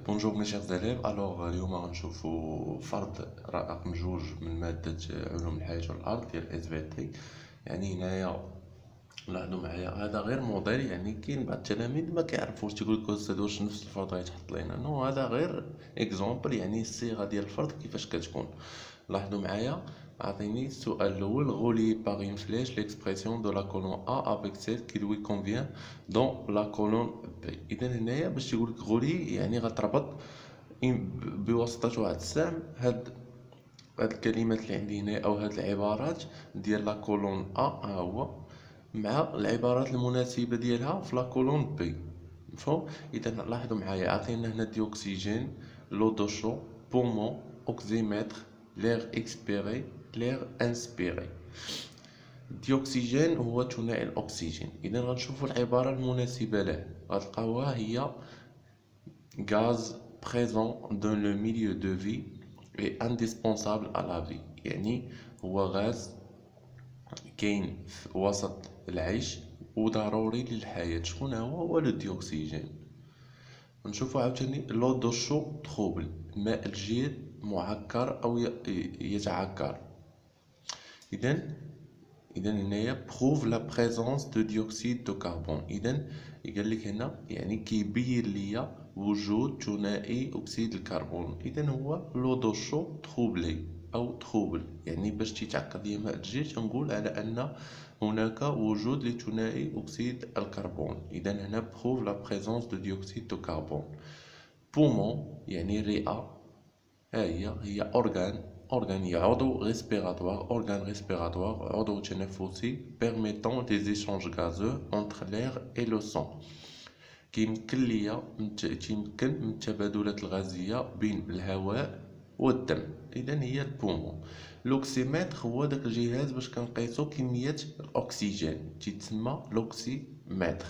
بونجور مي شيغ زاليف. اليوم غنشوفو فرض رقم جوج من مادة علوم الحياة والأرض ديال اس في تي. يعني هنايا لاحظوا معايا هذا غير موديل، يعني كاين بعض التلاميذ ما كيعرفوش تيقول لك استاذ واش نفس الفرض غيتحط لينا. نو، هذا غير اكزومبل، يعني الصيغة ديال الفرض كيفاش كتكون. لاحظوا معايا، عطيني السؤال الاول: غولي باغ اون فليش ليكسبرسيون دو لا كولون ا افيك سيل كي لوي كونفيان دون لا كولون بي. اذا هنايا باش تيقول لك غولي يعني غتربط بواسطة واحد السهم هاد الكلمات اللي عندي هنا او هاد العبارات ديال لا كولون ا ها هو مع العبارات المناسبة ديالها في لا كولون بي. مفهوم؟ اذا لاحظوا معايا، عطينا هنا ديوكسيجين، لو دو شو، بومون، اوكسيمتر، لير اكسبيري، لير انسبيري. الديوكسيجين هو ثنائي الاكسجين، اذا غنشوفوا العبارة المناسبة له غتلقاوها هي gaz présent dans le milieu de vie et indispensable à la vie. يعني هو غاز كاين في وسط العيش وضروري للحياة. شكون هو لو ديوكسيجين. نشوفوا عاوتاني لو دو شو تروبل، الماء الجير معكر او يتعكر. اذا هنايا بروف لا بريزونس دو ديوكسيد دو كربون. اذا قال لك هنا يعني كيبين ليا وجود ثنائي اكسيد الكربون. اذا هو لو دو شو تروبلي او تروبل، يعني باش تيتعكر ليا ماء الجير تنقول على ان هناك وجود لثنائي اكسيد الكربون. اذا هنا بروف لا بريزونس دو ديوكسيد دو كربون. بومون يعني الرئه، هي organe هي عضو ريسبيراتوار، organe ريسبيراتوار عضو تنفسي permettant des échanges gazeux entre l'air et le sang. تيمكن من التبادلات الغازية بين الهواء والدم. إذا هي البومون. لوكسيمتر هو داك الجهاز باش كنقيسو كمية الأكسجين، تيتسمى لوكسيمتر.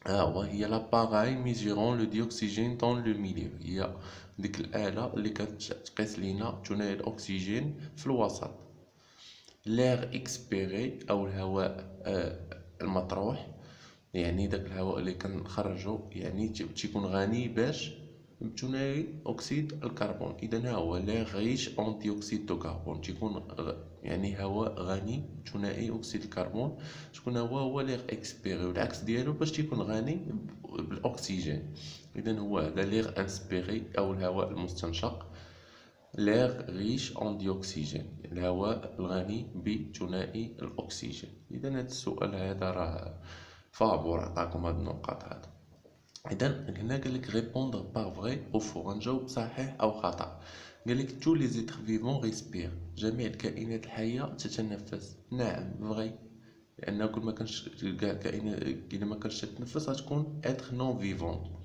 هي لاباراي ميزيرون لو ديوكسيجين دون لو ميليو، هي ديك الآلة اللي كتقيس لينا ثنائي الأكسجين في الوسط. لير اكسبيري أو الهواء المطروح، يعني داك الهواء اللي كنخرجو يعني تيكون غني باش بثنائي اكسيد الكربون. اذا ها هو لير ريش اون ديوكسيد دو كربون، تيكون يعني هواء غني ثنائي اكسيد الكربون. شكون هو لير اكسبيري، والعكس ديالو باش تيكون غني بالاكسجين. اذا هو هذا لير انسبيري او الهواء المستنشق، لير ريش اون ديوكسيجين الهواء الغني بثنائي الاكسجين. اذا هذا السؤال هذا راه فابور، عطاكم هاد النقاط هذا. اذا هنا قال لك ريبوندر باغ فري او فو، غنجاوب صحيح او خطا. قال لك تو لي زيتر فيفون ريسبير، جميع الكائنات الحيه تتنفس. نعم فري، لان كل ما كانش كاع الكائنات اذا ما كانش تتنفس غتكون اتر نون فيفون.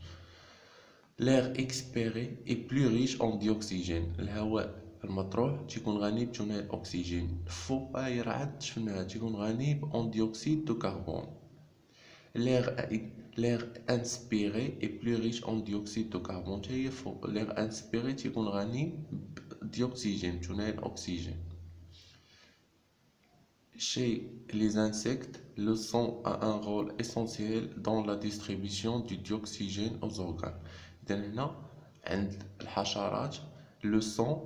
لير اكسبيري اي بلو ريش اون ديوكسيجين، الهواء المطروح تيكون غني بثنائي الاكسجين. فو، هي راه عاد شفناها، تيكون غني بأون ديوكسيد دو كربون. L'air inspiré est plus riche en dioxyde de carbone. هي فوق l'air inspiré تيكون غني بديوكسيجين ثنائي الأكسجين. Chez les insectes, le sang a un rôle essentiel dans la distribution du dioxygène aux organes. إذا هنا عند الحشرات le sang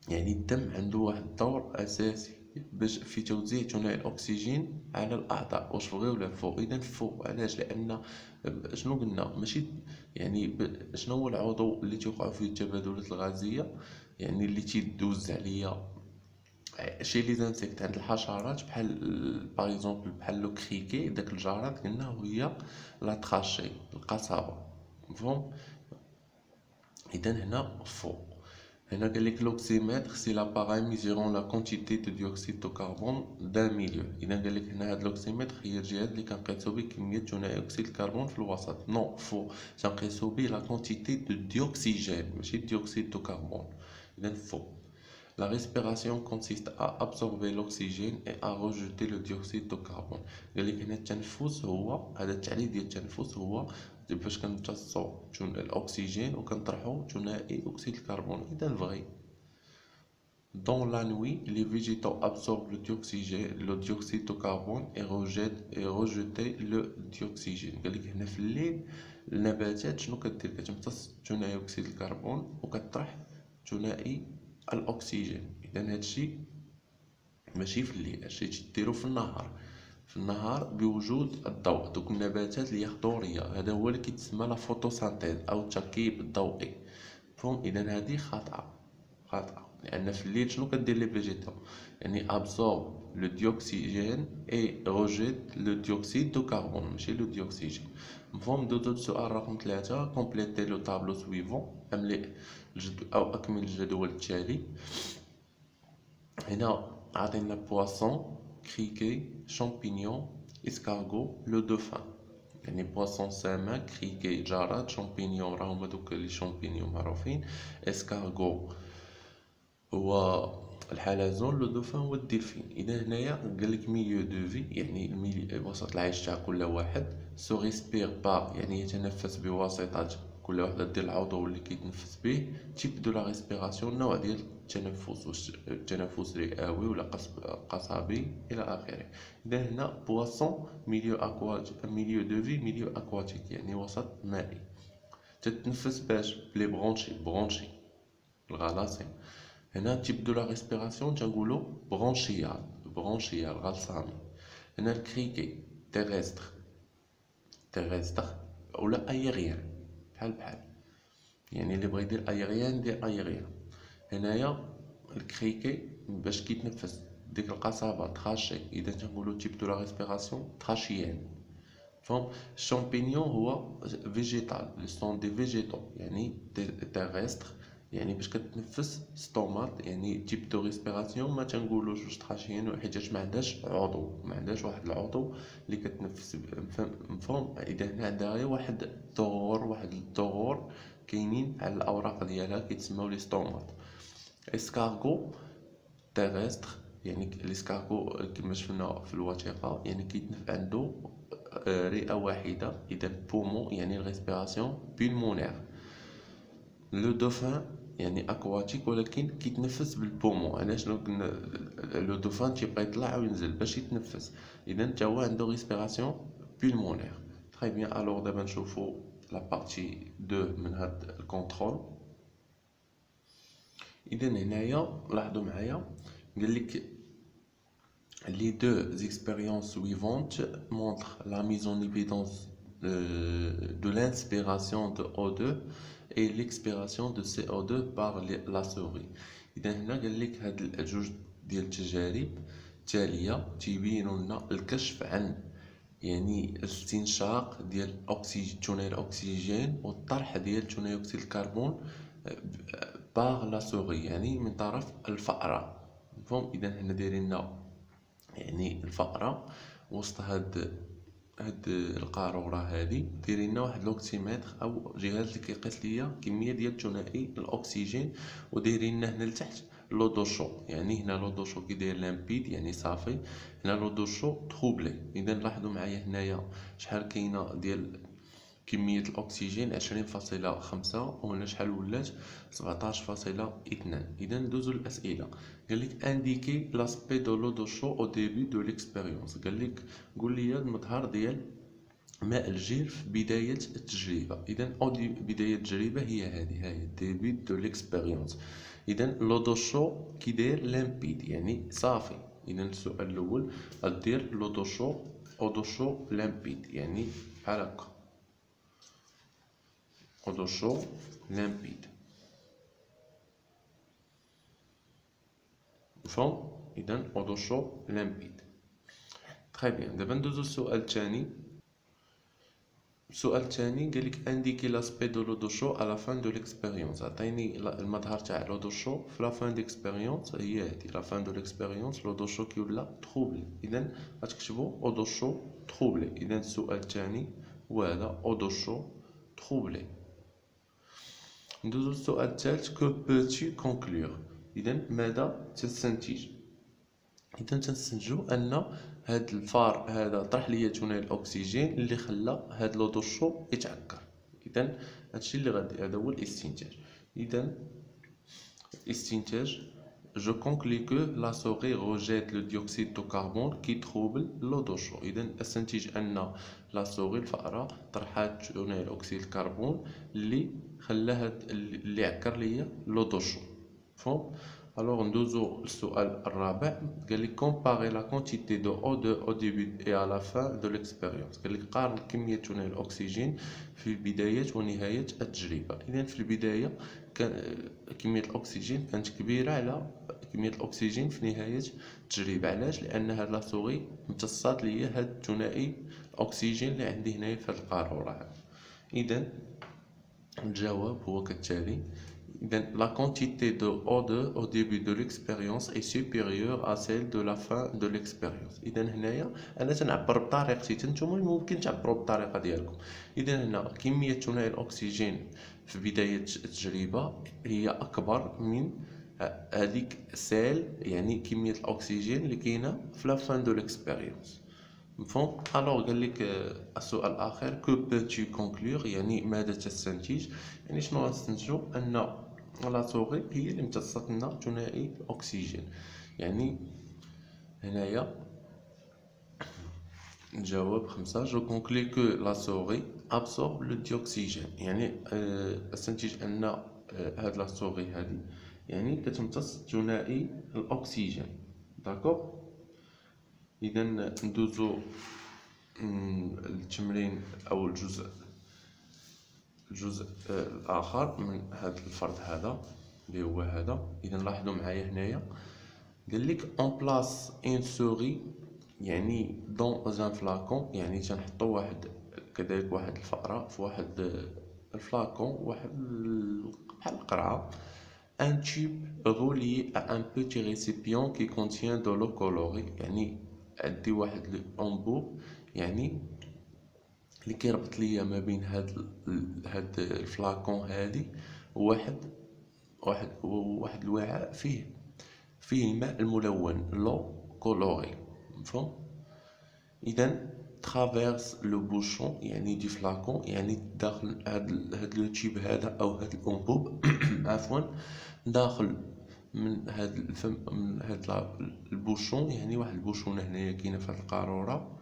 يعني الدم عنده واحد الدور أساسي باش في توزيع ثنائي الاكسجين على الاعضاء، واش بغيو ولا فوق. اذا فوق علاش؟ لان شنو قلنا ماشي يعني شنو هو العضو اللي توقع فيه التبادلات الغازيه، يعني اللي تيدوز عليا شي لي زانسيكت عند الحشرات بحال باغ اكزومبل بحال لو كريكي، داك الجراد قلنا هي لا تراشي القصبه. مفهوم؟ اذا هنا فوق. هنا قال لك l'oxymètre c'est l'appareil mesurant la quantité de dioxyde de carbone d'un milieu. اذا قال لك هنا هاد l'oxymètre هي الجهاز اللي كنقيسو به كميه ثنائي اكسيد الكربون في الوسط. نو، فو، تنقيسو به لا كونتيتي دو ديوكسيجين ماشي ديوكسيد دو كربون. اذا فو. La respiration consiste à absorber l'oxygène et à rejeter le dioxyde de carbone. قال لك هنا التنفس هو هذا التعريف ديال التنفس هو باش كنمتصو الاكسجين وكنطرحو ثنائي اكسيد الكربون. اذا فغي Dans la nuit, les végétaux absorbent le dioxyde de carbone et rejettent le dioxygène. قال لك هنا في الليل النباتات شنو كدير؟ كتمتص ثاني اكسيد الكربون وكطرح ثنائي الاكسجين. اذا هادشي ماشي في الليل، هادشي تديرو في النهار. في النهار بوجود الضوء. دوك النباتات اللي ياخدو رياء هذا هو اللي كيتسمى لا فوتوسانتيز او التركيب الضوئي. مفهوم؟ اذا هذه خاطئه لان في الليل شنو كدير لي فيجيتال؟ يعني ابسورب لو ديوكسيجين اي روجيت لو ديوكسيد دو كربون، ماشي لو ديوكسيجين. مفهوم؟ دوزو السؤال رقم 3. كومبليتي لو طابلو سويفون، املئ او اكمل الجدول التالي. هنا عطينا بواسون، كريكي، شامبينيون، اسكارغو، لو دوفان. يعني بواسون سمك، كريكي جراد، شامبينيون راهم هذوك لي شامبينيون معروفين، اسكارغو هو الحلزون، لو دوفان هو الدلفين. اذا هنايا قالك ميليو دو في يعني وسط العيش تاع كل واحد، سو ريسبير با يعني يتنفس بواسطة كل واحدة ديال العضو اللي كيتنفس به، تيب دو لا ريسبيراسيون نوع ديال التنفس، واش التنفس رئوي ولا قصبي الى اخره. اذا هنا بواسون ميليو دو في ميليو اكواتيك يعني وسط مائي. تتنفس باش بلي برونشي الغلاصين. هنا تيب دو لا ريسبيراسيون تنقولو برونشيال غلصاني. هنا الكريكي تيرستر اولا ايغيان بحال يعني اللي بغا يدير ايغيان دير ايغيان. هنايا الكريكي باش كيتنفس ديك القصبه تخاشي، اذا تنقولو تيب دو لا ريسبيراسيون تخاشيان. فهم؟ الشامبينيون هو فيجيتال، لو سون دي فيجيتو يعني تيرستر، يعني باش كتنفس ستومات يعني تيب دو ريسبيراسيون ما تنقولوش واش تخاشيان حيتاش ما عندهاش واحد العضو اللي كتنفس. مفهوم؟ اذا هنا عندها غير واحد الثغور كاينين على الاوراق ديالها كيتسموا لي ستومات. اسكارغو تيرستر يعني الاسكارغو كما شفنا في الوثيقه يعني كيتنفس عنده رئه واحده، اذا بومون يعني الريسبيراسيون بولمونير. لو دوفان يعني اكواتيك ولكن كيتنفس بالبومون. علاش لو دوفان تيبقى يطلع وينزل باش يتنفس، اذا حتى هو عنده ريسبيراسيون بولمونير. تري بيان. الوغ دابا نشوفو لا بارتي 2 من هاد الكونترول. اذا هنايا لاحظوا معايا قالك les deux expériences suivantes montrent la mise en évidence de l'inspiration de O2 et l'expiration de CO2 par la souris. إذا هنا قال لك هاد الجوج ديال التجارب التالية تيبينوا لنا الكشف عن يعني الاستنشاق ديال ثاني الأكسجين والطرح ديال ثاني أكسيد الكربون باغ لا سوغي يعني من طرف الفأرة. مفهوم؟ إذا هنا دايرين يعني الفأرة وسط هاد القارورة هادي دايرين لنا واحد لوكسيمتر او جهاز اللي كيقيس ليا كمية ديال ثنائي الاكسجين، ودايرين لنا هنا لتحت لو دوشو يعني هنا لو دوشو كي داير لامبيد يعني صافي، هنا لو دوشو تروبلي. اذا لاحظوا معايا هنايا شحال كاينه ديال كمية الأكسجين 20.5 وهنا شحال ولات 17.2. إذا ندوزو للأسئلة. قالك انديكي لاسبي دو لو دو شو او ديبي دو ليكسبيريونس. قالك قول لي المظهر ديال ماء الجير في بداية التجربة. إذا بداية التجربة هي هذه، هاهي ديبي دو ليكسبيريونس. إذا لو دو شو كي داير لامبيد يعني صافي. إذا السؤال الأول غدير لو دو شو او دو شو لامبيد يعني بحال هكا eau d'eau chaud limpide. مفهوم؟ إذا eau d'eau chaud limpide. تري بيان. دابا ندوزو للسؤال الثاني. السؤال الثاني قالك انديكي لاسبي دو لو دو شو على فان دو ليكسبيريونس. عطيني المظهر تاع لو دو شو في لا فان ديكسبيريونس. هي هادي لا فان دو ليكسبيريونس لو دو شو كي ولا تروبلي. اذا غتكتبو او دو شو تروبلي. اذا السؤال الثاني هو هذا او دو شو تروبلي. ندوزو للسؤال الثالث. كو بوتي كونكلور. اذا ماذا تستنتج؟ اذا تنستنتجو ان هاد الفار هذا طرح ليا ثاني الاكسجين اللي خلى هاد لو دوشو يتعكر. اذا هادشي اللي غادي هذا هو الاستنتاج. اذا الاستنتاج je conclus que la souris rejette le dioxyde de carbone qui trouble l'eau de chaud. إذا أستنتج أن لا souris الفأرة طرحت ثاني أكسيد الكربون اللي خلاها اللي عكر ليا لو دو شو. مفهوم؟ Alors ندوزو للسؤال الرابع. قال لك comparer la quantité de O2 au début et à la fin de l'expérience. قال لك قارن كمية ثاني الأكسجين في بداية ونهاية التجربة. إذا في البداية كان كمية الأكسجين كانت كبيرة على كمية الأكسجين في نهاية التجربة. علاش؟ لأن هاد لا سوغي امتصات ليا هاد الثنائي الأكسجين اللي عندي هنايا في هاد القارورة. إذا الجواب هو كالتالي. إذا la quantité de O2 au début de l'expérience est supérieure à celle de la fin de l'expérience. إذا هنايا أنا تنعبر بطريقتي، نتوما ممكن تعبروا بالطريقة ديالكم. إذا هنا كمية ثنائي الأكسجين في بداية التجربة هي أكبر من هذيك سيل، يعني كمية الأكسجين اللي كاينة في لا فان دو l'expérience. مفهوم؟ الوغ قال لك السؤال الأخير كو بوتي كونكلور، يعني ماذا تستنتج؟ يعني شنو غنستنتجو؟ أن لا سوغي هي اللي امتصت لنا ثنائي الأكسجين. يعني هنايا الجواب 5. جو كونكلي كو لا سوغي ابسورب لو ديوكسيجين، يعني استنتج أن هاد لا سوغي هادي يعني كتمتص ثنائي الأكسجين. داكوغ. إذا ندوزو التمرين أو الجزء الآخر من هذا الفرض هذا اللي هو هذا. إذا لاحظوا معايا هنايا قال لك اون بلاص ان سوغي، يعني دون ان فلاكون، يعني تنحطو واحد كذلك واحد الفأرة في واحد الفلاكون، واحد بحال القرعة. un tube relié à un petit récipient qui contient de l'eau colorée، يعني عندي واحد الانبوب يعني اللي كيربط ليا ما بين هاد الفلاكون هادي واحد الوعاء فيه الماء الملون لو كولوري. مفهوم؟ اذا ترافيرس لو بوشون يعني دي فلاكون، يعني داخل هاد لو تيب هذا او هاد الانبوب عفوا داخل من هاد الفم، من هاد البوشون، يعني واحد البوشونه هنايا كاينه في هاد القاروره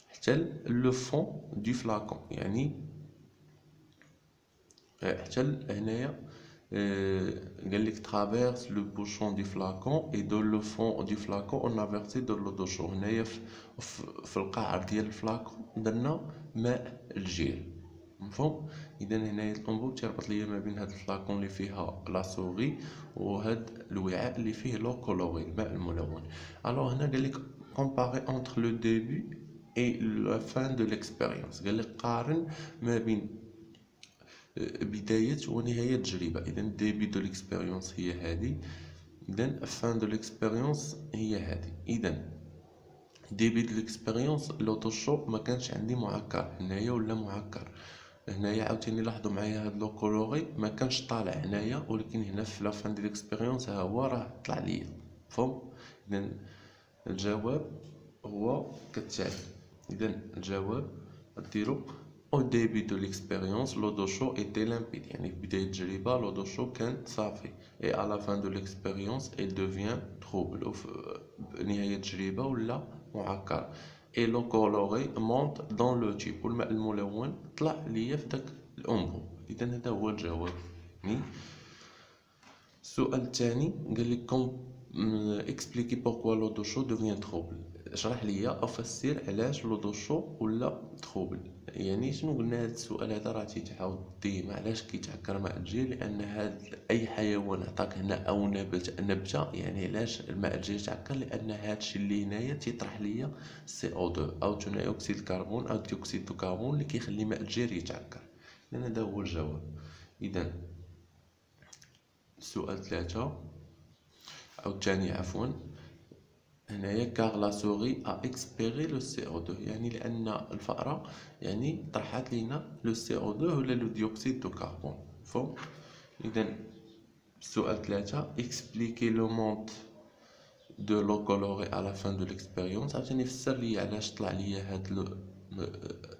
حتى لو فون دو فلاكون، يعني حتى هنايا قال لك ترافيرس لو بوشون دو فلاكون اي دو لو فون دو فلاكون اون افيرسي دو لو دو شو. هنايا في القاع ديال الفلاكون درنا ماء الجير. مفهوم؟ اذا هنايا الانبوب تيربط ليا ما بين هاد الفلاكون اللي فيها لا سوغي وهاد الوعاء اللي فيه لو كولوري الماء الملون. الوغ هنا قال لك كومباري اونتر لو ديبي اي لا فان دو ليكسبيريونس، قال لك قارن ما بين بداية ونهاية التجربة. إذا ديبي دو ليكسبيريونس هي هذه، إذا فان دو ليكسبيريونس هي هذه. إذا ديبي دو ليكسبيريونس لوطو شو ما كانش عندي معكر هنايا ولا معكر هنايا. عاوتاني لاحظوا معايا هاد لو كولوري ما كانش طالع هنايا، ولكن هنا في لا فان دو ليكسبيريونس ها هو راه طلع ليا. فهم؟ إذا الجواب هو كالتالي. إذا الجواب ديرو au début de l'expérience l'eau d'eau chaude était limpide، يعني في بداية التجربة l'eau d'eau chaude كانت صافي، et à la fin de l'expérience elle devient trouble، وفي نهاية التجربة ولا معكر، et l'eau colorée monte dans le tube، والماء الملون طلع ليا في داك الأنبوب. إذا هذا هو الجواب. يعني السؤال الثاني قال لك expliquer pourquoi l'eau d'eau chaude devient trouble، اشرح ليا افسر علاش لو دو شو ولا تروبل. يعني شنو قلنا هذا السؤال هذا راه تيتعاود ديما، علاش كيتعكر ماء الجير؟ لان هاد اي حيوان عطاك هنا او نبته يعني علاش الماء الجير يتعكر؟ لان هادشي اللي هنايا تيطرح ليا سي او 2 او ثاني اكسيد الكربون او ديوكسيد دو كربون اللي كيخلي ماء الجير يتعكر. لان هذا هو الجواب. اذا السؤال 3 او الثاني عفوا هنايا كار لا سوغي ا اكسبيري لو سي او 2، يعني لان الفأرة يعني طرحت لينا لو سي او 2 ولا لو ديوكسيد دو كربون. فهم؟ اذا السؤال 3 اكسبليكي لو مونت دو لو كولوري على فان دو ليكسبيريونس، عاوتاني فسر لي علاش طلع ليا هاد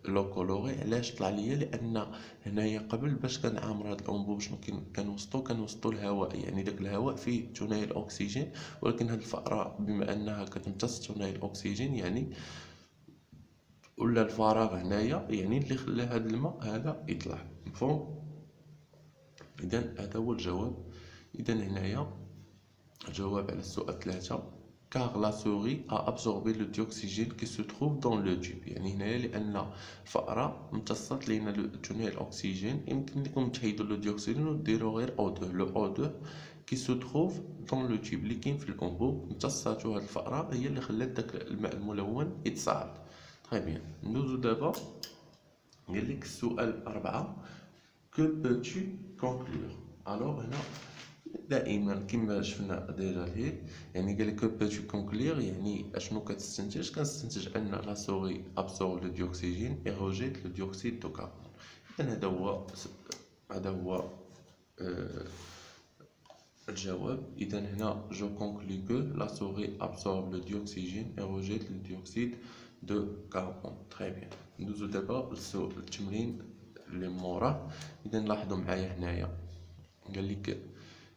لو كولوري. علاش طلع ليا؟ لان هنايا قبل باش كنعامر هاد الانبوب شنو كنوسطو الهواء، يعني داك الهواء فيه ثنائي الاكسجين، ولكن هاد الفأرة بما انها كتمتص ثنائي الاكسجين يعني ولا الفراغ هنايا يعني اللي خلى هاد الماء هذا يطلع. مفهوم؟ اذا هذا هو الجواب. اذا هنايا الجواب على السؤال 3 car la souris a absorbé le dioxygène qui se trouve dans le tube. يعني هنايا لان الفأرة امتصت لينا ثنائي الاكسجين، يمكن لكم تحيدوا لو ديوكسيجين وديروا غير O2 لو O2 qui se trouve dans le tube اللي كاين في الانبوب، امتصاتو هاد الفأرة هي اللي خلات داك الماء الملون يتصاعد. طيب بيان، ندوزو دابا قال لك السؤال 4 que peux-tu conclure. الوغ هنا دائما كما شفنا ديجا لهيه، يعني قال لك que peux-tu conclure يعني اشنو كتستنتج؟ كنستنتج ان لا سوري absorbe le dioxygène et rejette le dioxyde de carbone. اذا هذا هو الجواب. إذا هنا جو كونكلي كو لا سوري absorbe le dioxygène et rejette le dioxyde de carbone. تري بيان، ندوزو دابا التمرين اللي موراه. إذا لاحظوا معايا هنايا قال لك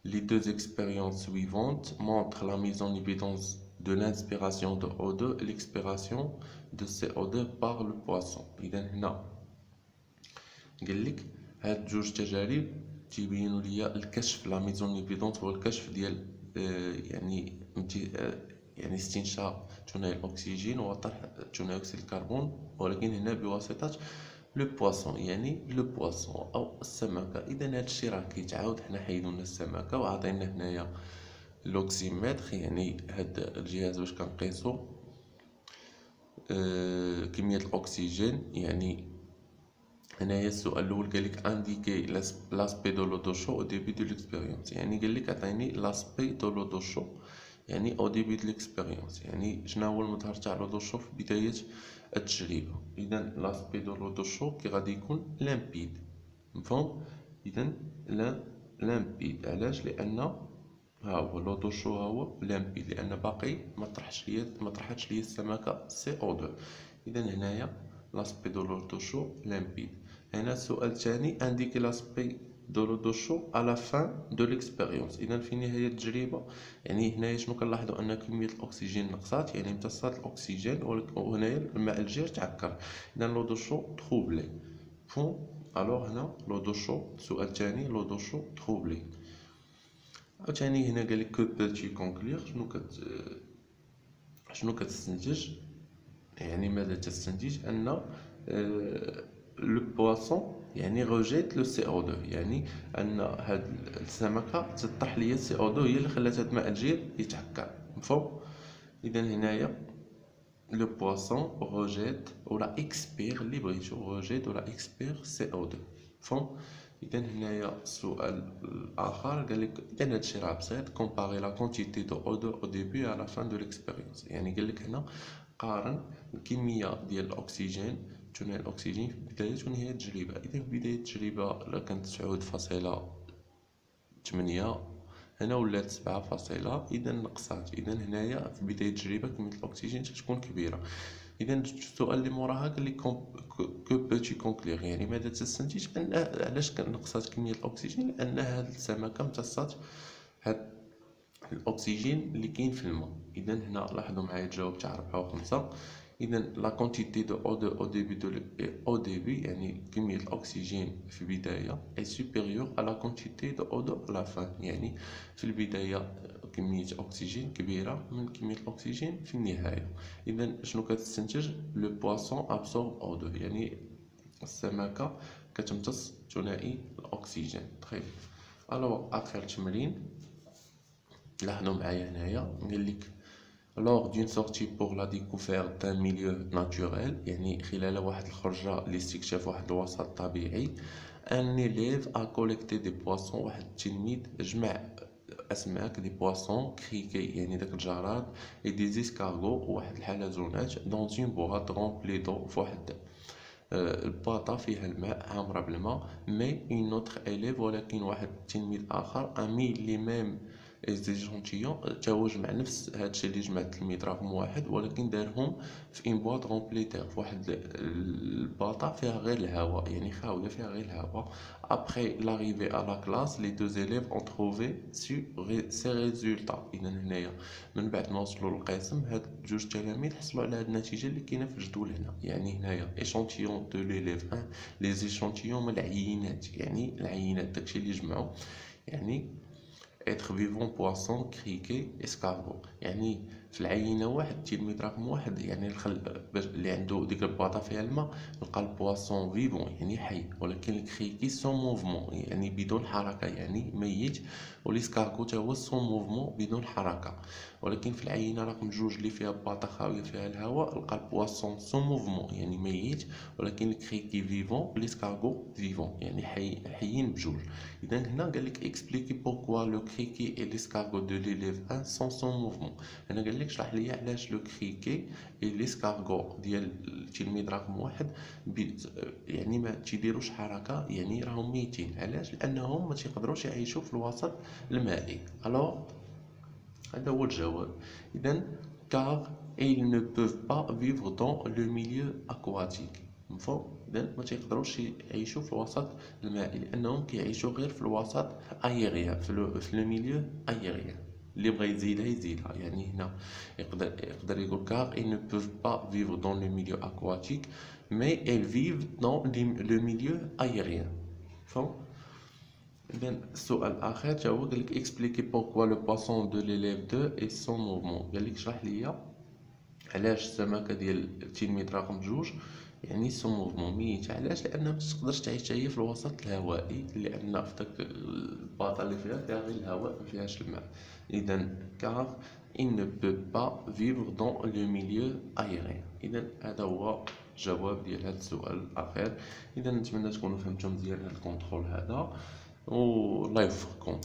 les deux expériences suivantes montrent la mise en évidence de l'inspiration de O2 et l'expiration de CO2 par le poisson. إذا هنا قال لك هاد جوج تجارب تيبينوا ليا الكشف لا ميزون ايفيدونت هو الكشف ديال يعني استنشاق ثنائي الاكسجين وطرح ثاني اكسيد الكربون، ولكن هنا بواسطه لو بواسون، يعني لو بواسون او السمكه. اذا هذا الشيء راه كيتعاود، حنا حيدوا لنا السمكه وعطينا هنايا لوكسيمتر، يعني هاد الجهاز باش كنقيسو كميه الاكسجين. يعني هنايا السؤال الاول قال لك انديكي لاسبي دو لو دو شو او ديبي دو ليكسبيريونس، يعني قال لك عطيني لاسبي دو لو دو شو يعني او ديبي دو ليكسبيريونس، يعني شنو هو المظهر تاع لو دو شو في بدايه التجربه. اذا لاسبي دو لو دو شو كي غادي يكون لامبيد. مفهوم؟ اذا لا لامبيد، علاش؟ لان ها هو لو دو شو ها هو لامبيد، لان باقي ما طرحتش ليا السمكه سي او 2. اذا هنايا لاسبي دو لو دو شو لامبيد. هنا السؤال الثاني انديكي لاسبي دو لو دو شو على فان دو ليكسبيريونس، اذا في نهايه التجربه. يعني هنايا شنو كنلاحظوا؟ ان كميه الاكسجين نقصات، يعني امتصات الاكسجين، وهنايا الماء الجير تعكر. اذا لو دو شو تروبلي. فون الوغ هنا لو دو شو السؤال الثاني لو دو شو تروبلي. عاوتاني هنا قال لك كو بوتي كونكلير، شنو كتستنتج؟ يعني ماذا تستنتج؟ ان لو بواسون يعني روجيت لو سي او 2، يعني ان هاد السمكه تطرح ليا سي او 2 هي اللي خلات هاد الماء الجير يتعكر. مفهوم؟ اذا هنايا لو بواسون روجيت ولا اكسبير اللي بغيتو، روجيت ولا اكسبير سي او 2. مفهوم؟ اذا هنايا السؤال الاخر قال لك اذا هادشي راه بسيط، كومباري لا كونتيتي دو او 2 او ديبي على فان دو ليكسبيريونس، يعني قال لك هنا قارن الكميه ديال الاكسجين ثنائي الاكسجين في بدايه ونهايه التجربه. اذا في بدايه التجربه كانت 9.8 هنا ولات 7 اذا نقصات. اذا هنايا في بدايه التجربه كميه الاكسجين تكون كبيره. اذا السؤال اللي موراها قال لك كو بوتي كونكلير، يعني ماذا تستنتج؟ ان علاش نقصات كميه الاكسجين؟ لان هاد السمكه امتصت هاد الاكسجين اللي كاين في الماء. اذا هنا لاحظوا معايا الجواب تاع 4 و5. اذا لا كونتيتي دو او 2 او ديبي دو او ديبي يعني كميه الاكسجين في البدايه اي سوبيريور على لا كونتيتي دو او 2 على فان، يعني في البدايه كميه اكسجين كبيره من كميه الاكسجين في النهايه. اذا شنو كتستنتج؟ لو بواسون ابسورب او 2، يعني السمكه كتمتص ثنائي الاكسجين. طيب الو اخر تمرين لاحظوا معايا هنايا قال لك lors d'une sortie pour la découverte d'un milieu naturel، يعني خلال واحد الخرجة لاستكشاف واحد الوسط طبيعي، un élève a collecté des poissons، واحد التلميذ جمع أسماك دي بواسون كريكي يعني داك الجراد، et des escargots وواحد الحلزونات dans une boîte remplie d'eau، في واحد الباطة فيها الماء عامرة بالماء. mais une autre élève ولكن واحد التلميذ آخر a mis les mêmes اي زيشونتيون تا هو جمع نفس هادشي اللي جمع التلميذ رقم واحد، ولكن دارهم في ان بواط رومبليتير، في واحد الباطا فيها غير الهواء، يعني خاويه فيها غير الهواء. ابخي لاريفي ا لا كلاس لي دو زيليف اون تروفي سي ريزولتا. اذا هنايا من بعد ما وصلوا للقسم هاد جوج تلاميذ حصلوا على هاد النتيجه اللي كاينه في الجدول هنا. يعني هنايا ايشونتيون دو ليليف 1 لي زيشونتيون من العينات، يعني العينات داكشي اللي جمعوا، يعني être vivant poisson criquet escargot. يعني في العينه واحد التلميذ رقم واحد يعني باش اللي عنده ديك الباطه فيها الماء لقى البواسون فيفون يعني حي، ولكن الكريكي سون موفمون يعني بدون حركه يعني ميت، وليسكارغو تا هو سون موفمون بدون حركه. ولكن في العينه رقم جوج اللي فيها باطه خاويه فيها الهواء لقى البواسون سون موفمون يعني ميت، ولكن الكريكي فيفون ليسكارغو فيفون يعني حيين بجوج. اذا هنا قال لك اكسبليكي بوركوا لو كريكي اي ليسكارغو دو ليليف 1 سون موفمون. هنا قال لك شرح لي علاش لو كريكي اي ليسكارغو ديال التلميذ رقم واحد يعني ما تيديروش حركه، يعني راهم ميتين. علاش؟ لانهم ما تيقدروش يعيشوا في الوسط المائي. الوغ هذا هو الجواب. اذا car ils ne peuvent pas vivre dans le milieu aquatique. مفهوم؟ اذا ما تيقدروش يعيشوا في الوسط المائي لانهم كيعيشوا غير في الوسط ايغيان، في لو ميليو ايغيان. اللي بغى يزيدها يزيدها، يعني هنا يقدر يقول car ils ne peuvent pas vivre dans le milieu aquatique mais ils vivent dans le milieu aérien. مفهوم؟ إذا السؤال الأخير تا هو قالك expliquer pourquoi le poisson de l'élève 2 est sans mouvement. قالك اشرح ليا علاش السمكة ديال التلميذ رقم جوج يعني سون موفمون ميت. علاش؟ لأنها متقدرش تعيش هي في الوسط الهوائي، لأن في داك الباطة اللي فيها غير الهواء مفيهاش الماء. إذا car il ne peut pas vivre dans le milieu aérien. إذا هذا هو الجواب ديال هذا السؤال الأخير. إذا نتمنى تكونوا فهمتوا مزيان هذا الكونترول هذا، والله يوفقكم.